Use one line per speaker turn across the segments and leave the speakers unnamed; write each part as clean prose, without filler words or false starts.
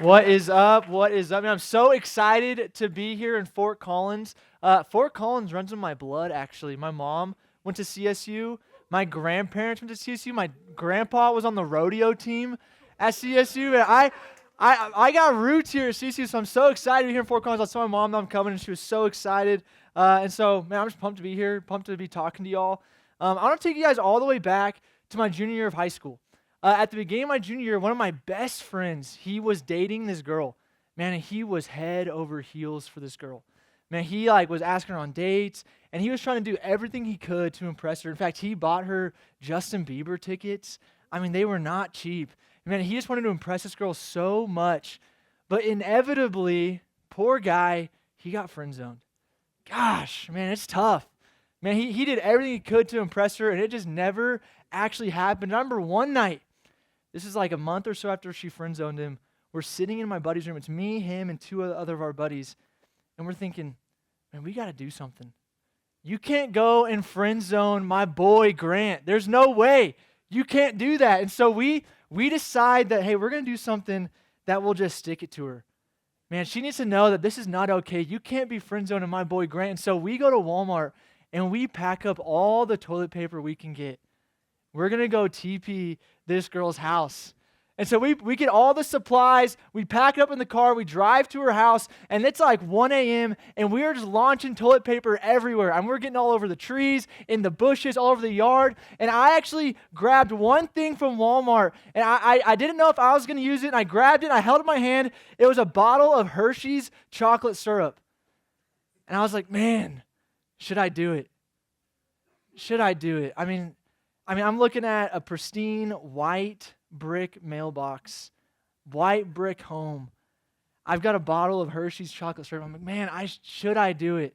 What is up? What is up? Man, I'm so excited to be here in Fort Collins. Fort Collins runs in my blood, actually. My mom went to CSU. My grandparents went to CSU. My grandpa was on the rodeo team at CSU. And I got roots here at CSU, so I'm so excited to be here in Fort Collins. I told my mom that I'm coming, and she was so excited. And so, man, I'm just pumped to be here, pumped to be talking to y'all. I want to take you guys all the way back to my junior year of high school. At the beginning of my junior year, one of my best friends, he was dating this girl. Man, and he was head over heels for this girl. Man, he was asking her on dates, and he was trying to do everything he could to impress her. In fact, he bought her Justin Bieber tickets. I mean, they were not cheap. Man, he just wanted to impress this girl so much. But inevitably, poor guy, he got friend zoned. Gosh, man, it's tough. Man, he did everything he could to impress her, and it just never actually happened. I remember one night, this is like a month or so after she friend zoned him. We're sitting in my buddy's room. It's me, him, and two other of our buddies. And we're thinking, man, we got to do something. You can't go and friend zone my boy Grant. There's no way. You can't do that. And so we decide that, hey, we're going to do something that will just stick it to her. Man, she needs to know that this is not okay. You can't be friend zoning my boy Grant. And so we go to Walmart and we pack up all the toilet paper we can get. We're going to go TP this girl's house. And so we get all the supplies, we pack it up in the car, we drive to her house, and it's like 1 a.m., and we are just launching toilet paper everywhere. And we're getting all over the trees, in the bushes, all over the yard. And I actually grabbed one thing from Walmart, and I didn't know if I was going to use it, and I grabbed it, and I held it in my hand. It was a bottle of Hershey's chocolate syrup. And I was like, man, should I do it? Should I do it? I mean, I'm looking at a pristine white brick mailbox, white brick home. I've got a bottle of Hershey's chocolate syrup. I'm like, man, should I do it?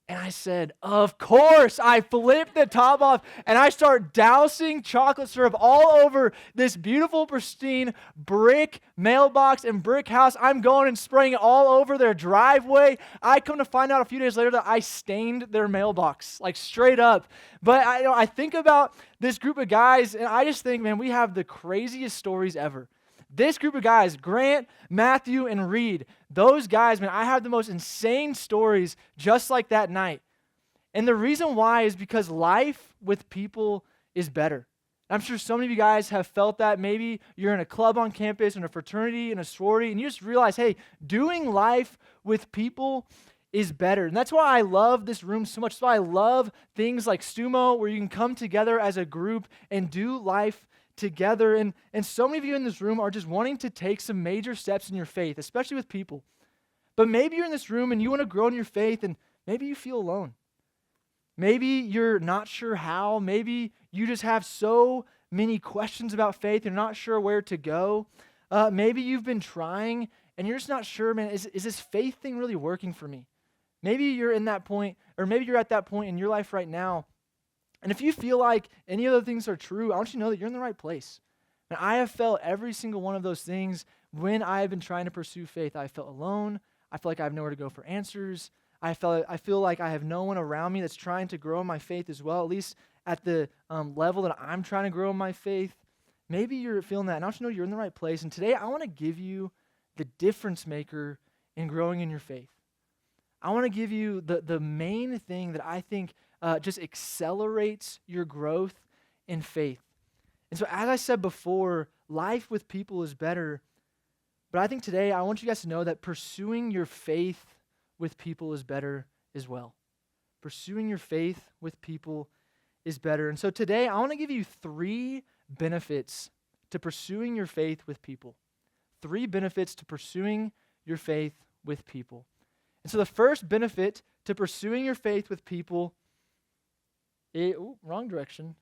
And I said, of course. I flipped the top off and I start dousing chocolate syrup all over this beautiful, pristine brick mailbox and brick house. I'm going and spraying it all over their driveway. I come to find out a few days later that I stained their mailbox, like straight up. But I think about this group of guys and I just think, man, we have the craziest stories ever. This group of guys, Grant, Matthew, and Reed, those guys, man, I have the most insane stories just like that night. And the reason why is because life with people is better. I'm sure so many of you guys have felt that. Maybe you're in a club on campus, in a fraternity, in a sorority, and you just realize, hey, doing life with people is better. And that's why I love this room so much. That's why I love things like StuMo, where you can come together as a group and do life together. And so many of you in this room are just wanting to take some major steps in your faith, especially with people. But maybe you're in this room and you want to grow in your faith and maybe you feel alone. Maybe you're not sure how. Maybe you just have so many questions about faith. You're not sure where to go. Maybe you've been trying and you're just not sure, man, is this faith thing really working for me? Maybe you're in that point, or maybe you're at that point in your life right now. And if you feel like any of those things are true, I want you to know that you're in the right place. And I have felt every single one of those things when I have been trying to pursue faith. I felt alone. I feel like I have nowhere to go for answers. I feel like I have no one around me that's trying to grow in my faith as well, at least at the level that I'm trying to grow in my faith. Maybe you're feeling that, and I want you to know you're in the right place. And today I want to give you the difference maker in growing in your faith. I want to give you the main thing that I think just accelerates your growth in faith. And so as I said before, life with people is better. But I think today I want you guys to know that pursuing your faith with people is better as well. Pursuing your faith with people is better. And so today I want to give you 3 benefits to pursuing your faith with people. 3 benefits to pursuing your faith with people. And so the first benefit to pursuing your faith with people wrong direction,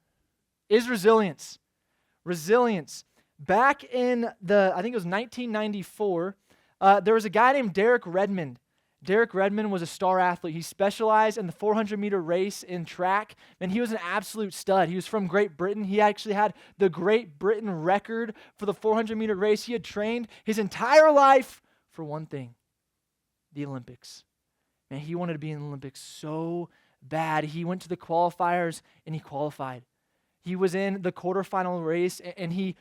is resilience. Resilience. Back in I think it was 1994, there was a guy named Derek Redmond. Derek Redmond was a star athlete. He specialized in the 400-meter race in track, and he was an absolute stud. He was from Great Britain. He actually had the Great Britain record for the 400-meter race. He had trained his entire life for one thing, the Olympics. Man, he wanted to be in the Olympics so bad. He went to the qualifiers and he qualified. He was in the quarterfinal race and he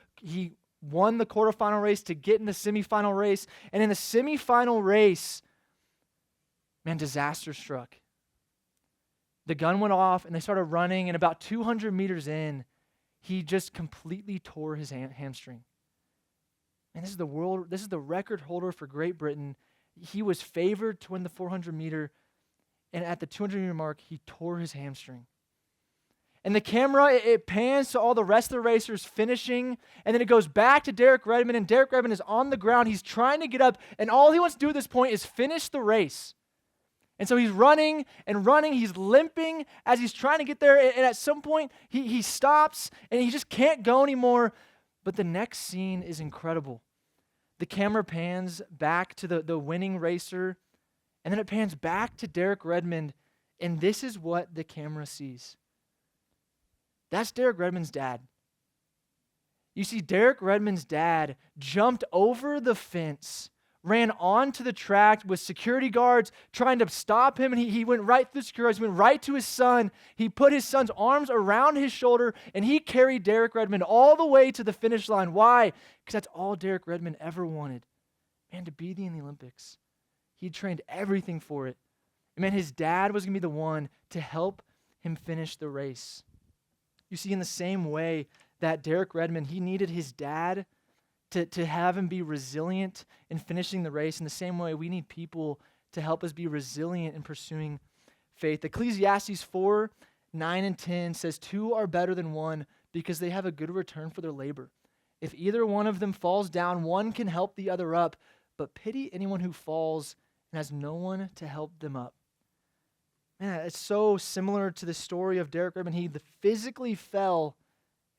won the quarterfinal race to get in the semifinal race. And in the semifinal race, man, disaster struck. The gun went off and they started running, and about 200 meters in, he just completely tore his hamstring. And this is the record holder for Great Britain. He was favored to win the 400 meter, and at the 200 meter mark, he tore his hamstring. And the camera, it pans to all the rest of the racers finishing, and then it goes back to Derek Redmond, and Derek Redmond is on the ground. He's trying to get up, and all he wants to do at this point is finish the race. And so he's running and running. He's limping as he's trying to get there, and at some point, he stops, and he just can't go anymore. But the next scene is incredible. The camera pans back to the winning racer, and then it pans back to Derek Redmond, and this is what the camera sees. That's Derek Redmond's dad. You see, Derek Redmond's dad jumped over the fence, ran onto the track with security guards trying to stop him, and he went right through security guards, he went right to his son. He put his son's arms around his shoulder, and he carried Derek Redmond all the way to the finish line. Why? Because that's all Derek Redmond ever wanted. Man, to be in the Olympics. He trained everything for it. And man, his dad was going to be the one to help him finish the race. You see, in the same way that Derek Redmond, he needed his dad to have him be resilient in finishing the race. In the same way, we need people to help us be resilient in pursuing faith. Ecclesiastes 4, 9 and 10 says, 2 are better than one because they have a good return for their labor. If either one of them falls down, one can help the other up, but pity anyone who falls and has no one to help them up. Man, it's so similar to the story of Derek Redmond. He physically fell.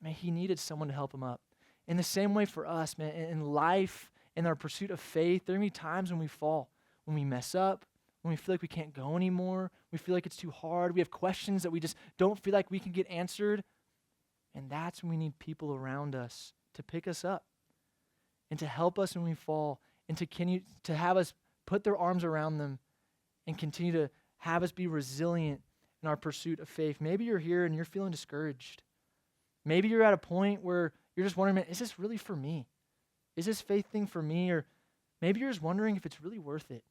Man, he needed someone to help him up. In the same way for us, man, in life, in our pursuit of faith, there are going to be times when we fall, when we mess up, when we feel like we can't go anymore, we feel like it's too hard, we have questions that we just don't feel like we can get answered. And that's when we need people around us to pick us up and to help us when we fall and to have us put their arms around them and continue to have us be resilient in our pursuit of faith. Maybe you're here and you're feeling discouraged. Maybe you're at a point where you're just wondering, man, is this really for me? Is this faith thing for me? Or maybe you're just wondering if it's really worth it.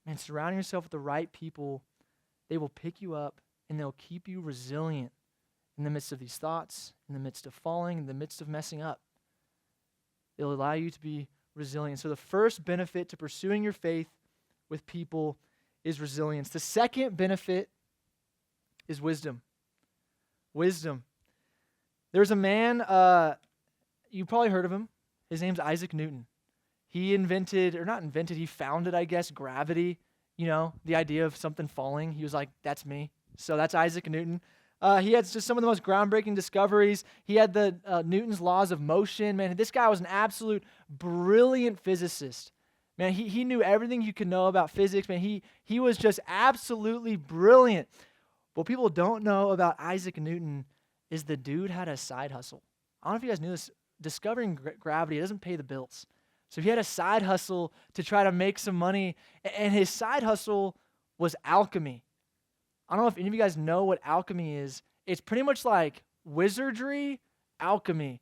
Man, surrounding yourself with the right people, they will pick you up and they'll keep you resilient in the midst of these thoughts, in the midst of falling, in the midst of messing up. It'll allow you to be resilient. So the first benefit to pursuing your faith with people is resilience. The second benefit is wisdom. Wisdom. There's a man, you probably heard of him. His name's Isaac Newton. He he founded, I guess, gravity, the idea of something falling. He was like, that's me. So that's Isaac Newton. He had just some of the most groundbreaking discoveries. He had the Newton's laws of motion. Man, this guy was an absolute brilliant physicist. Man, he knew everything you could know about physics. Man, he was just absolutely brilliant. What people don't know about Isaac Newton is the dude had a side hustle. I don't know if you guys knew this. Discovering gravity doesn't pay the bills. So he had a side hustle to try to make some money, and his side hustle was alchemy. I don't know if any of you guys know what alchemy is. It's pretty much like wizardry alchemy.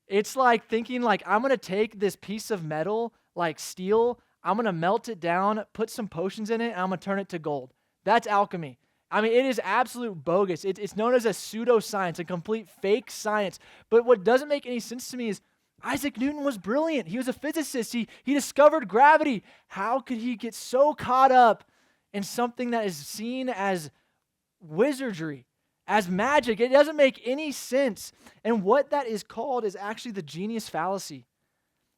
It's like thinking like, I'm going to take this piece of metal, like steel, I'm going to melt it down, put some potions in it, and I'm going to turn it to gold. That's alchemy. I mean, it is absolute bogus. It's known as a pseudoscience, a complete fake science. But what doesn't make any sense to me is Isaac Newton was brilliant. He was a physicist. He discovered gravity. How could he get so caught up in something that is seen as wizardry, as magic? It doesn't make any sense. And what that is called is actually the genius fallacy.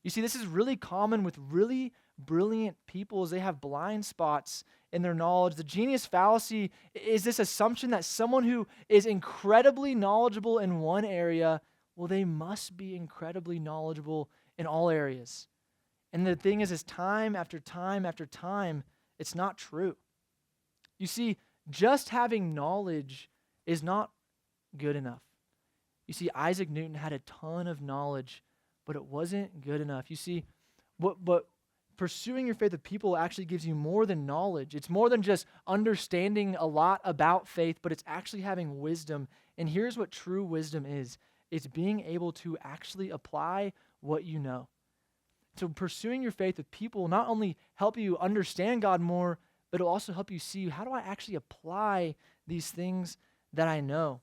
You see, this is really common with really brilliant people, as they have blind spots in their knowledge. The genius fallacy is this assumption that someone who is incredibly knowledgeable in one area, well, they must be incredibly knowledgeable in all areas. And the thing is time after time after time, it's not true. You see, just having knowledge is not good enough. You see, Isaac Newton had a ton of knowledge, but it wasn't good enough. You see, what pursuing your faith with people actually gives you more than knowledge. It's more than just understanding a lot about faith, but it's actually having wisdom. And here's what true wisdom is. It's being able to actually apply what you know. So pursuing your faith with people will not only help you understand God more, but it'll also help you see, how do I actually apply these things that I know?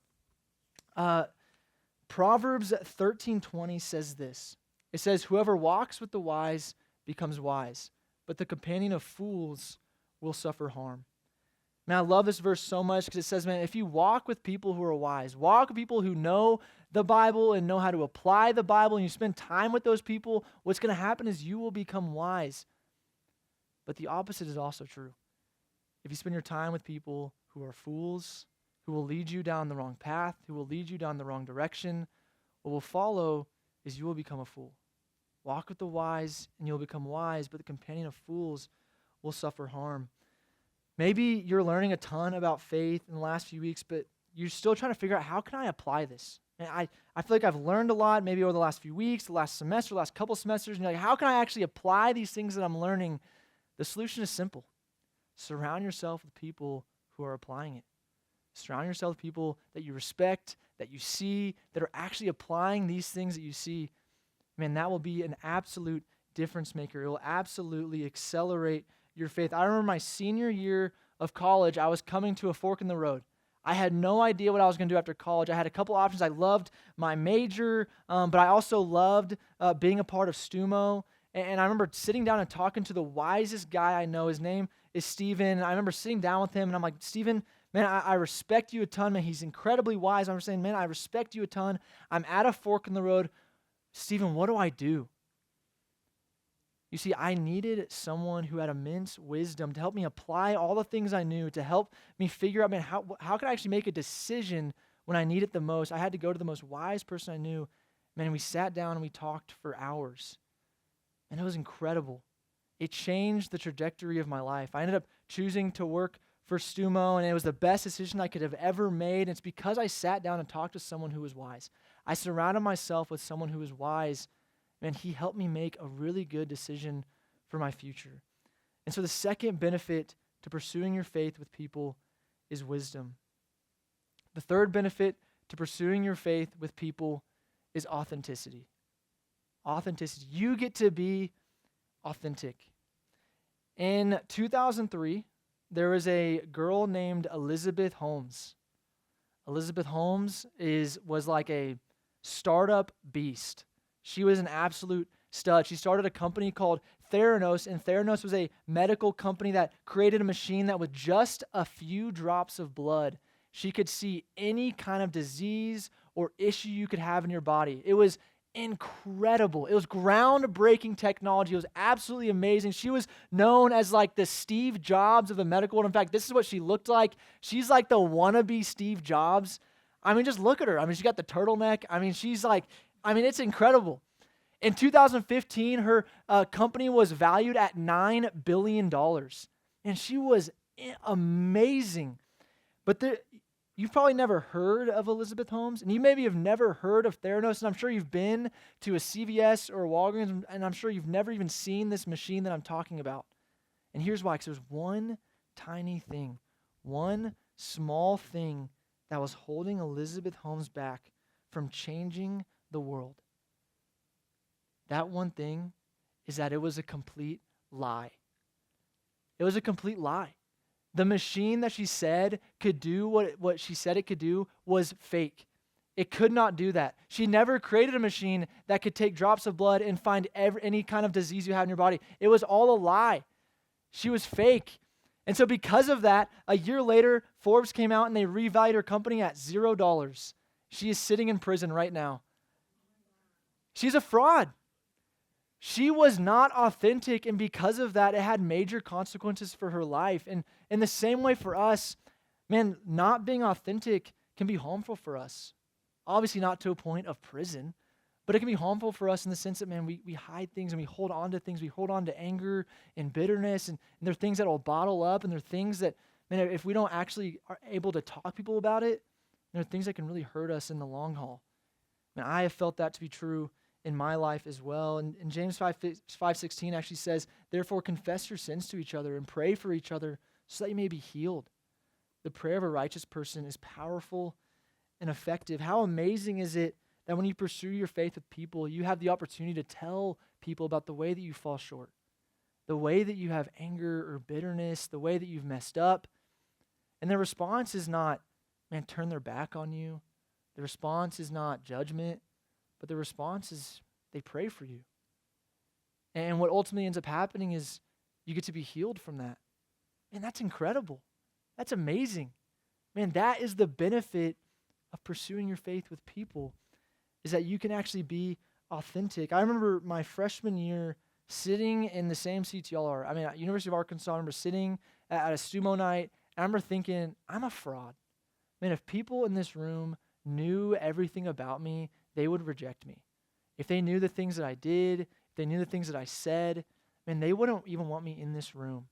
Proverbs 13:20 says this. It says, whoever walks with the wise becomes wise, but the companion of fools will suffer harm. Man, I love this verse so much because it says, man, if you walk with people who are wise, walk with people who know the Bible and know how to apply the Bible, and you spend time with those people, what's going to happen is you will become wise. But the opposite is also true. If you spend your time with people who are fools, who will lead you down the wrong path, who will lead you down the wrong direction, what will follow is you will become a fool. Walk with the wise and you'll become wise, but the companion of fools will suffer harm. Maybe you're learning a ton about faith in the last few weeks, but you're still trying to figure out, how can I apply this? And I feel like I've learned a lot maybe over the last few weeks, the last semester, the last couple semesters, and you're like, how can I actually apply these things that I'm learning? The solution is simple. Surround yourself with people who are applying it. Surround yourself with people that you respect, that you see, that are actually applying these things that you see. Man, that will be an absolute difference maker. It will absolutely accelerate your faith. I remember my senior year of college, I was coming to a fork in the road. I had no idea what I was going to do after college. I had a couple options. I loved my major, but I also loved being a part of StuMo. And I remember sitting down and talking to the wisest guy I know. His name is Steven. I remember sitting down with him, and I'm like, Steven, man, I respect you a ton, man. He's incredibly wise. I'm saying, man, I respect you a ton. I'm at a fork in the road. Steven, what do I do? You see, I needed someone who had immense wisdom to help me apply all the things I knew, to help me figure out, man, how could I actually make a decision when I need it the most? I had to go to the most wise person I knew. Man, we sat down and we talked for hours. And it was incredible. It changed the trajectory of my life. I ended up choosing to work for StuMo, and it was the best decision I could have ever made. And it's because I sat down and talked to someone who was wise. I surrounded myself with someone who was wise. Man, he helped me make a really good decision for my future. And so the second benefit to pursuing your faith with people is wisdom. The third benefit to pursuing your faith with people is authenticity. Authenticity. You get to be authentic. In 2003, there was a girl named Elizabeth Holmes. Elizabeth Holmes was like a startup beast. She was an absolute stud. She started a company called Theranos, and Theranos was a medical company that created a machine that with just a few drops of blood, she could see any kind of disease or issue you could have in your body. It was incredible. It was groundbreaking technology. It was absolutely amazing. She was known as like the Steve Jobs of the medical world. In fact, this is what she looked like. She's like the wannabe Steve Jobs. I mean, just look at her. I mean, she got the turtleneck. I mean, it's incredible. In 2015, her company was valued at $9 billion. And she was amazing. But you've probably never heard of Elizabeth Holmes, and you maybe have never heard of Theranos, and I'm sure you've been to a CVS or a Walgreens, and I'm sure you've never even seen this machine that I'm talking about. And here's why, because there's one tiny thing, one small thing that was holding Elizabeth Holmes back from changing the world. That one thing is that it was a complete lie. It was a complete lie. The machine that she said could do what she said it could do was fake. It could not do that. She never created a machine that could take drops of blood and find any kind of disease you have in your body. It was all a lie. She was fake. And so because of that, a year later, Forbes came out and they revalued her company at $0. She is sitting in prison right now. She's a fraud. She was not authentic, and because of that, it had major consequences for her life. And in the same way for us, man, not being authentic can be harmful for us. Obviously not to a point of prison, but it can be harmful for us in the sense that, man, we hide things and we hold on to things. We hold on to anger and bitterness, and there are things that will bottle up, and there are things that, man, if we don't actually are able to talk to people about it, there are things that can really hurt us in the long haul. And I have felt that to be true in my life as well. And James 5:16 actually says, therefore confess your sins to each other and pray for each other so that you may be healed. The prayer of a righteous person is powerful and effective. How amazing is it that when you pursue your faith with people, you have the opportunity to tell people about the way that you fall short, the way that you have anger or bitterness, the way that you've messed up. And their response is not, man, turn their back on you. The response is not judgment, but the response is they pray for you. And what ultimately ends up happening is you get to be healed from that. Man, that's incredible. That's amazing. Man, that is the benefit of pursuing your faith with people, is that you can actually be authentic. I remember my freshman year sitting in the same seats y'all are. I mean, at University of Arkansas, I remember sitting at a StuMo night, and I remember thinking, I'm a fraud. Man, if people in this room knew everything about me, they would reject me. If they knew the things that I did, if they knew the things that I said, man, they wouldn't even want me in this room.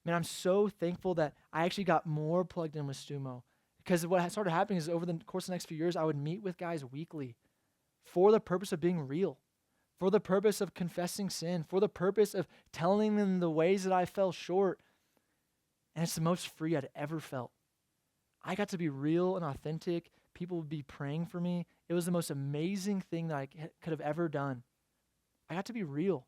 Man, I'm so thankful that I actually got more plugged in with StuMo, because what started happening is over the course of the next few years, I would meet with guys weekly for the purpose of being real, for the purpose of confessing sin, for the purpose of telling them the ways that I fell short. And it's the most free I'd ever felt. I got to be real and authentic. People would be praying for me. It was the most amazing thing that I could have ever done. I got to be real.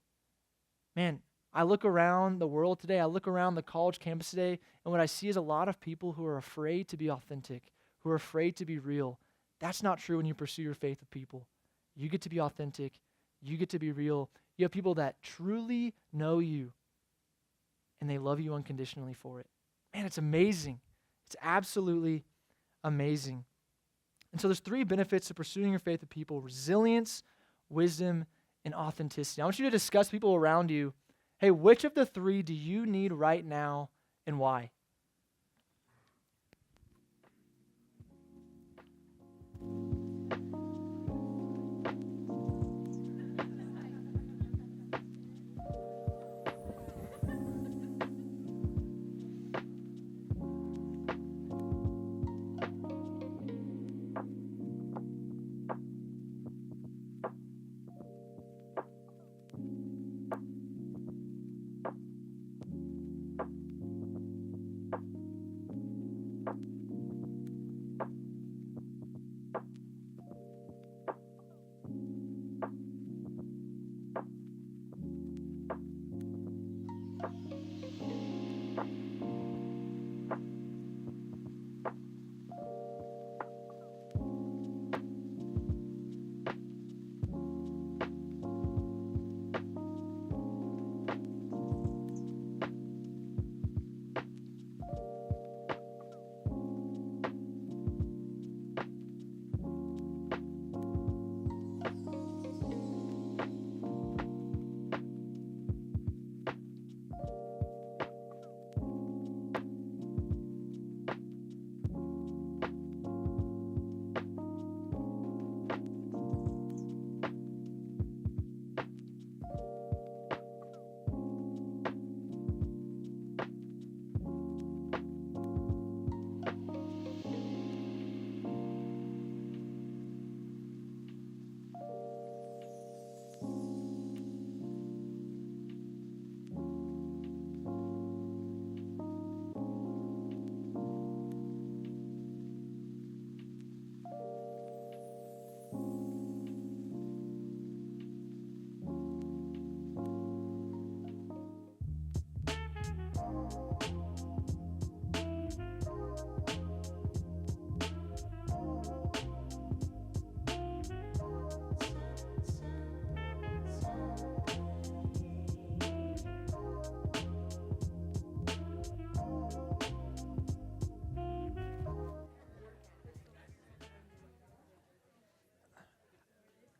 Man, I look around the world today, I look around the college campus today, and what I see is a lot of people who are afraid to be authentic, who are afraid to be real. That's not true when you pursue your faith with people. You get to be authentic. You get to be real. You have people that truly know you, and they love you unconditionally for it. Man, it's amazing. It's absolutely amazing. And so there's 3 benefits to pursuing your faith with people: resilience, wisdom, and authenticity. I want you to discuss people around you. Hey, which of the 3 do you need right now and why?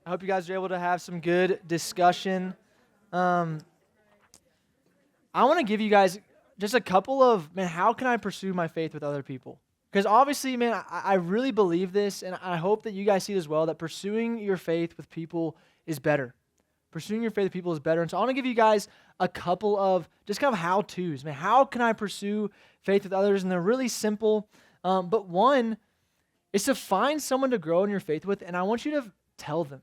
I hope you guys are able to have some good discussion. I want to give you guys just a couple of, man, how can I pursue my faith with other people? Because obviously, man, I really believe this, and I hope that you guys see it as well, that pursuing your faith with people is better. Pursuing your faith with people is better. And so I want to give you guys a couple of just kind of how-tos. Man, how can I pursue faith with others? And they're really simple. But one is to find someone to grow in your faith with, and I want you to tell them.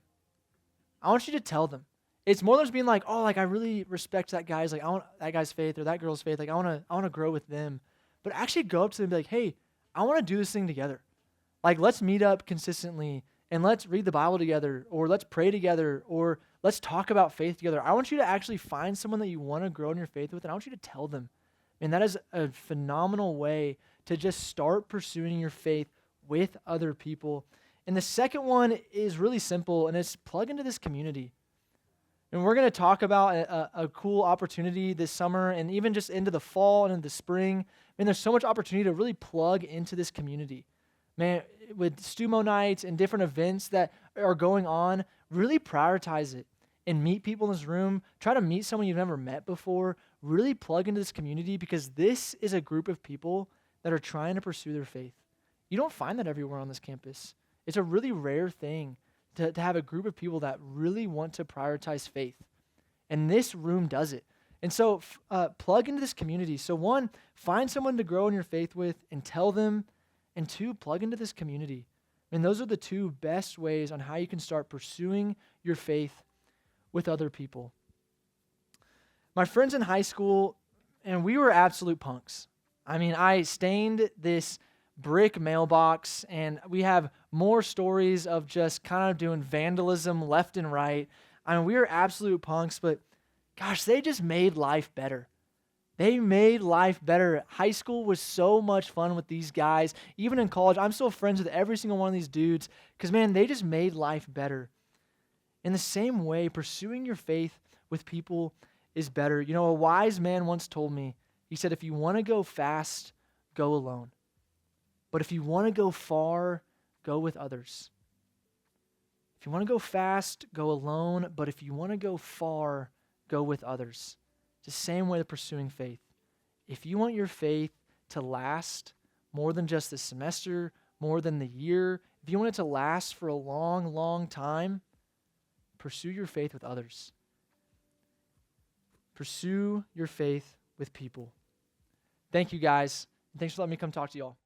I want you to tell them. It's more than just being like, oh, like I really respect that guy's, like I want that guy's faith or that girl's faith. Like I want to grow with them. But actually go up to them and be like, hey, I want to do this thing together. Like let's meet up consistently and let's read the Bible together, or let's pray together, or let's talk about faith together. I want you to actually find someone that you want to grow in your faith with, and I want you to tell them. And that is a phenomenal way to just start pursuing your faith with other people. And the second one is really simple, and it's plug into this community. And we're going to talk about a cool opportunity this summer and even just into the fall and into the spring. Man, there's so much opportunity to really plug into this community. Man, with StuMo nights and different events that are going on, really prioritize it and meet people in this room. Try to meet someone you've never met before. Really plug into this community, because this is a group of people that are trying to pursue their faith. You don't find that everywhere on this campus. It's a really rare thing to have a group of people that really want to prioritize faith. And this room does it. And so plug into this community. So one, find someone to grow in your faith with and tell them. And two, plug into this community. And those are the two best ways on how you can start pursuing your faith with other people. My friends in high school, and we were absolute punks. I mean, I stained this brick mailbox, and we have more stories of just kind of doing vandalism left and right. I mean, we were absolute punks, but gosh, they just made life better. They made life better. High school was so much fun with these guys. Even in college, I'm still friends with every single one of these dudes because, man, they just made life better. In the same way, pursuing your faith with people is better. You know, a wise man once told me, he said, if you want to go fast, go alone. But if you want to go far, go with others. If you want to go fast, go alone. But if you want to go far, go with others. It's the same way of pursuing faith. If you want your faith to last more than just the semester, more than the year, if you want it to last for a long, long time, pursue your faith with others. Pursue your faith with people. Thank you, guys. Thanks for letting me come talk to y'all.